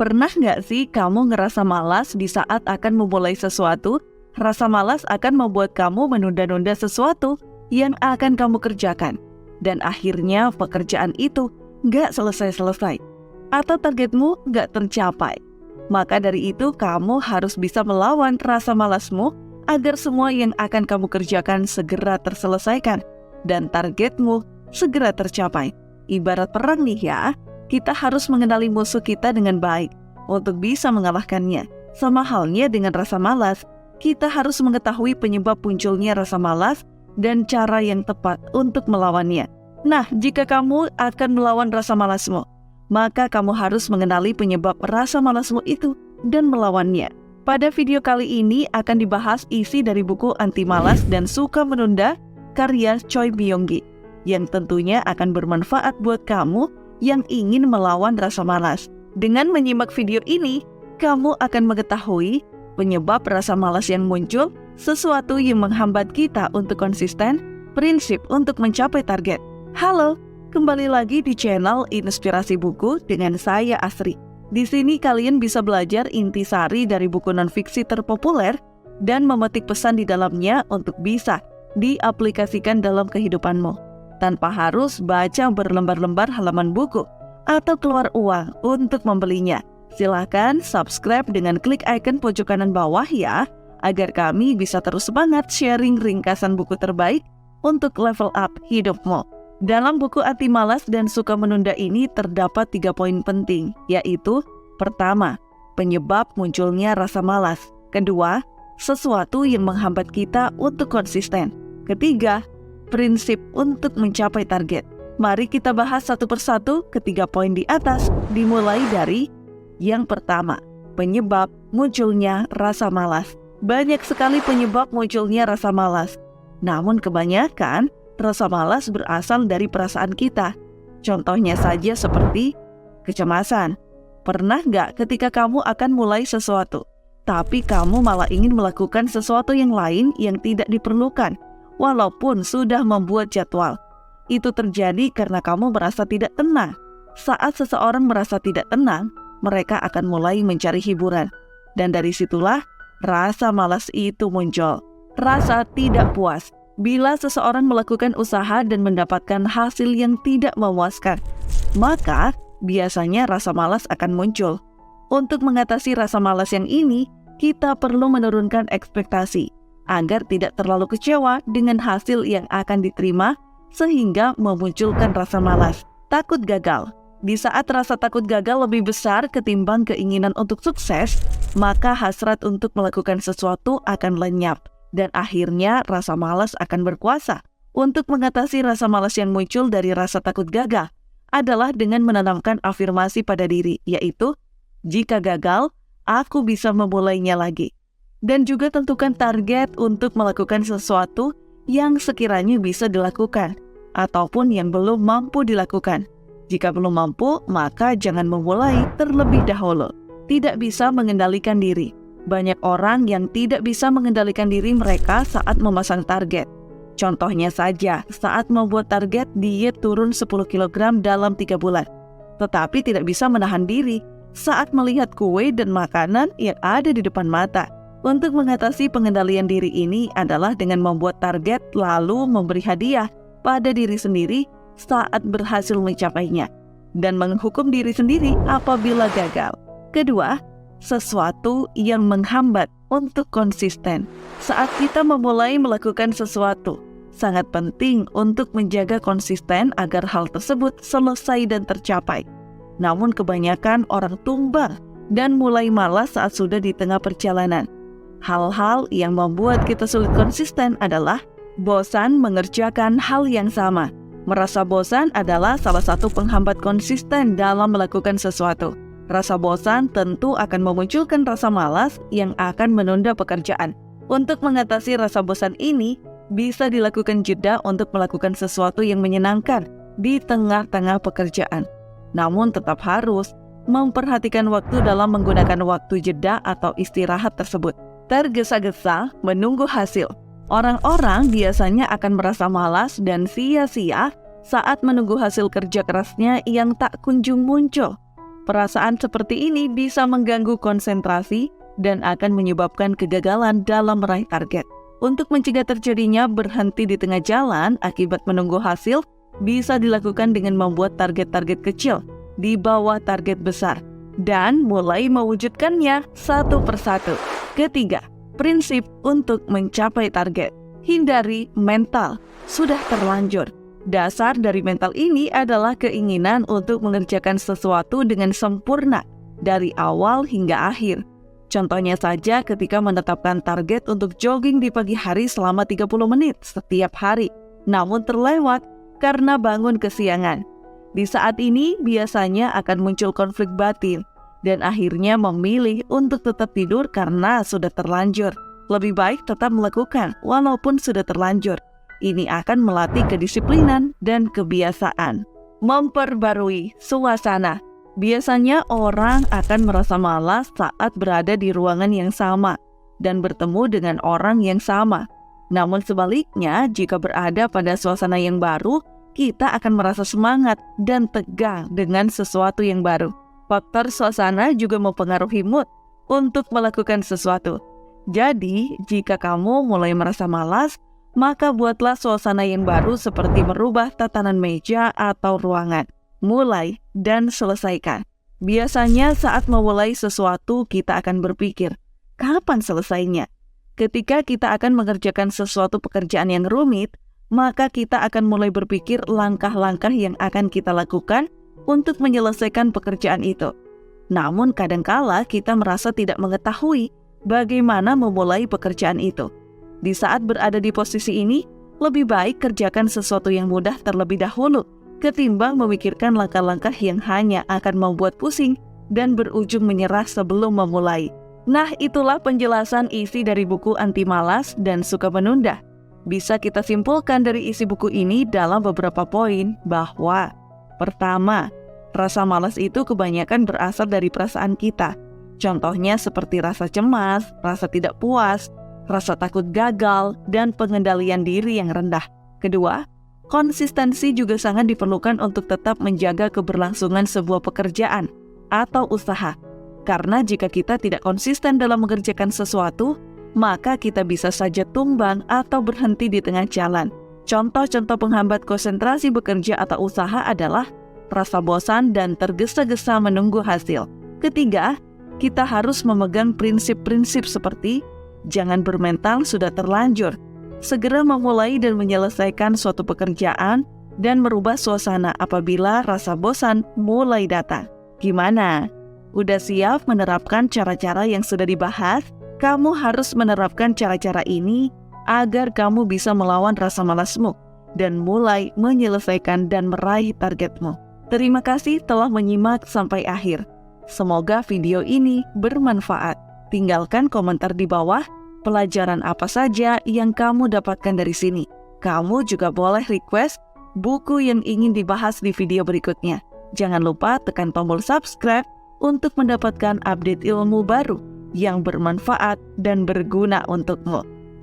Pernah nggak sih kamu ngerasa malas di saat akan memulai sesuatu? Rasa malas akan membuat kamu menunda-nunda sesuatu yang akan kamu kerjakan. Dan akhirnya pekerjaan itu nggak selesai-selesai. Atau targetmu nggak tercapai. Maka dari itu kamu harus bisa melawan rasa malasmu agar semua yang akan kamu kerjakan segera terselesaikan. Dan targetmu segera tercapai. Ibarat perang nih ya. Kita harus mengenali musuh kita dengan baik untuk bisa mengalahkannya. Sama halnya dengan rasa malas, kita harus mengetahui penyebab munculnya rasa malas dan cara yang tepat untuk melawannya. Nah, jika kamu akan melawan rasa malasmu, maka kamu harus mengenali penyebab rasa malasmu itu dan melawannya. Pada video kali ini akan dibahas isi dari buku Anti Malas dan Suka Menunda karya Choi Byung-gi, yang tentunya akan bermanfaat buat kamu yang ingin melawan rasa malas. Dengan menyimak video ini, kamu akan mengetahui penyebab rasa malas yang muncul, sesuatu yang menghambat kita untuk konsisten, prinsip untuk mencapai target. Halo, kembali lagi di channel Inspirasi Buku dengan saya Asri. Di sini kalian bisa belajar intisari dari buku non-fiksi terpopuler dan memetik pesan di dalamnya untuk bisa diaplikasikan dalam kehidupanmu tanpa harus baca berlembar-lembar halaman buku atau keluar uang untuk membelinya. Silahkan subscribe dengan klik icon pojok kanan bawah ya, agar kami bisa terus semangat sharing ringkasan buku terbaik untuk level up hidupmu. Dalam buku Anti Malas dan Suka Menunda ini terdapat 3 poin penting, yaitu pertama, penyebab munculnya rasa malas. Kedua, sesuatu yang menghambat kita untuk konsisten. Ketiga, prinsip untuk mencapai target. Mari kita bahas satu persatu ketiga poin di atas, dimulai dari yang pertama, penyebab munculnya rasa malas. Banyak sekali penyebab munculnya rasa malas. Namun kebanyakan rasa malas berasal dari perasaan kita. Contohnya saja seperti kecemasan. Pernah nggak ketika kamu akan mulai sesuatu, tapi kamu malah ingin melakukan sesuatu yang lain yang tidak diperlukan, walaupun sudah membuat jadwal? Itu terjadi karena kamu merasa tidak tenang. Saat seseorang merasa tidak tenang, mereka akan mulai mencari hiburan. Dan dari situlah rasa malas itu muncul. Rasa tidak puas bila seseorang melakukan usaha dan mendapatkan hasil yang tidak memuaskan, maka biasanya rasa malas akan muncul. Untuk mengatasi rasa malas yang ini, kita perlu menurunkan ekspektasi agar tidak terlalu kecewa dengan hasil yang akan diterima, sehingga memunculkan rasa malas. Takut gagal. Di saat rasa takut gagal lebih besar ketimbang keinginan untuk sukses, maka hasrat untuk melakukan sesuatu akan lenyap, dan akhirnya rasa malas akan berkuasa. Untuk mengatasi rasa malas yang muncul dari rasa takut gagal adalah dengan menanamkan afirmasi pada diri, yaitu, jika gagal, aku bisa memulainya lagi. Dan juga tentukan target untuk melakukan sesuatu yang sekiranya bisa dilakukan, ataupun yang belum mampu dilakukan. Jika belum mampu, maka jangan memulai terlebih dahulu. Tidak bisa mengendalikan diri. Banyak orang yang tidak bisa mengendalikan diri mereka saat memasang target. Contohnya saja, saat membuat target diet turun 10 kg dalam 3 bulan. Tetapi tidak bisa menahan diri saat melihat kue dan makanan yang ada di depan mata. Untuk mengatasi pengendalian diri ini adalah dengan membuat target lalu memberi hadiah pada diri sendiri saat berhasil mencapainya, dan menghukum diri sendiri apabila gagal. Kedua, sesuatu yang menghambat untuk konsisten. Saat kita memulai melakukan sesuatu, sangat penting untuk menjaga konsisten agar hal tersebut selesai dan tercapai. Namun kebanyakan orang tumbang dan mulai malas saat sudah di tengah perjalanan. Hal-hal yang membuat kita sulit konsisten adalah bosan mengerjakan hal yang sama. Merasa bosan adalah salah satu penghambat konsisten dalam melakukan sesuatu. Rasa bosan tentu akan memunculkan rasa malas yang akan menunda pekerjaan. Untuk mengatasi rasa bosan ini, bisa dilakukan jeda untuk melakukan sesuatu yang menyenangkan di tengah-tengah pekerjaan. Namun tetap harus memperhatikan waktu dalam menggunakan waktu jeda atau istirahat tersebut. Tergesa-gesa menunggu hasil. Orang-orang biasanya akan merasa malas dan sia-sia saat menunggu hasil kerja kerasnya yang tak kunjung muncul. Perasaan seperti ini bisa mengganggu konsentrasi dan akan menyebabkan kegagalan dalam meraih target. Untuk mencegah terjadinya berhenti di tengah jalan akibat menunggu hasil, bisa dilakukan dengan membuat target-target kecil di bawah target besar dan mulai mewujudkannya satu persatu. Ketiga, prinsip untuk mencapai target. Hindari mental sudah terlanjur. Dasar dari mental ini adalah keinginan untuk mengerjakan sesuatu dengan sempurna dari awal hingga akhir. Contohnya saja ketika menetapkan target untuk jogging di pagi hari selama 30 menit setiap hari, namun terlewat karena bangun kesiangan. Di saat ini biasanya akan muncul konflik batin dan akhirnya memilih untuk tetap tidur karena sudah terlanjur. Lebih baik tetap melakukan walaupun sudah terlanjur. Ini akan melatih kedisiplinan dan kebiasaan. Memperbarui suasana. Biasanya orang akan merasa malas saat berada di ruangan yang sama dan bertemu dengan orang yang sama. Namun sebaliknya, jika berada pada suasana yang baru, kita akan merasa semangat dan tegang dengan sesuatu yang baru. Faktor suasana juga mempengaruhi mood untuk melakukan sesuatu. Jadi, jika kamu mulai merasa malas, maka buatlah suasana yang baru seperti merubah tatanan meja atau ruangan. Mulai dan selesaikan. Biasanya saat memulai sesuatu kita akan berpikir, kapan selesainya? Ketika kita akan mengerjakan sesuatu pekerjaan yang rumit, maka kita akan mulai berpikir langkah-langkah yang akan kita lakukan untuk menyelesaikan pekerjaan itu. Namun kadangkala kita merasa tidak mengetahui bagaimana memulai pekerjaan itu. Di saat berada di posisi ini, lebih baik kerjakan sesuatu yang mudah terlebih dahulu, ketimbang memikirkan langkah-langkah yang hanya akan membuat pusing dan berujung menyerah sebelum memulai. Nah, itulah penjelasan isi dari buku Anti Malas dan Suka Menunda. Bisa kita simpulkan dari isi buku ini dalam beberapa poin bahwa pertama, rasa malas itu kebanyakan berasal dari perasaan kita. Contohnya seperti rasa cemas, rasa tidak puas, rasa takut gagal, dan pengendalian diri yang rendah. Kedua, konsistensi juga sangat diperlukan untuk tetap menjaga keberlangsungan sebuah pekerjaan atau usaha. Karena jika kita tidak konsisten dalam mengerjakan sesuatu, maka kita bisa saja tumbang atau berhenti di tengah jalan. Contoh-contoh penghambat konsentrasi bekerja atau usaha adalah rasa bosan dan tergesa-gesa menunggu hasil. Ketiga, kita harus memegang prinsip-prinsip seperti jangan bermental sudah terlanjur, segera memulai dan menyelesaikan suatu pekerjaan, dan merubah suasana apabila rasa bosan mulai datang. Gimana? Udah siap menerapkan cara-cara yang sudah dibahas? Kamu harus menerapkan cara-cara ini agar kamu bisa melawan rasa malasmu dan mulai menyelesaikan dan meraih targetmu. Terima kasih telah menyimak sampai akhir. Semoga video ini bermanfaat. Tinggalkan komentar di bawah pelajaran apa saja yang kamu dapatkan dari sini. Kamu juga boleh request buku yang ingin dibahas di video berikutnya. Jangan lupa tekan tombol subscribe untuk mendapatkan update ilmu baru yang bermanfaat dan berguna untukmu.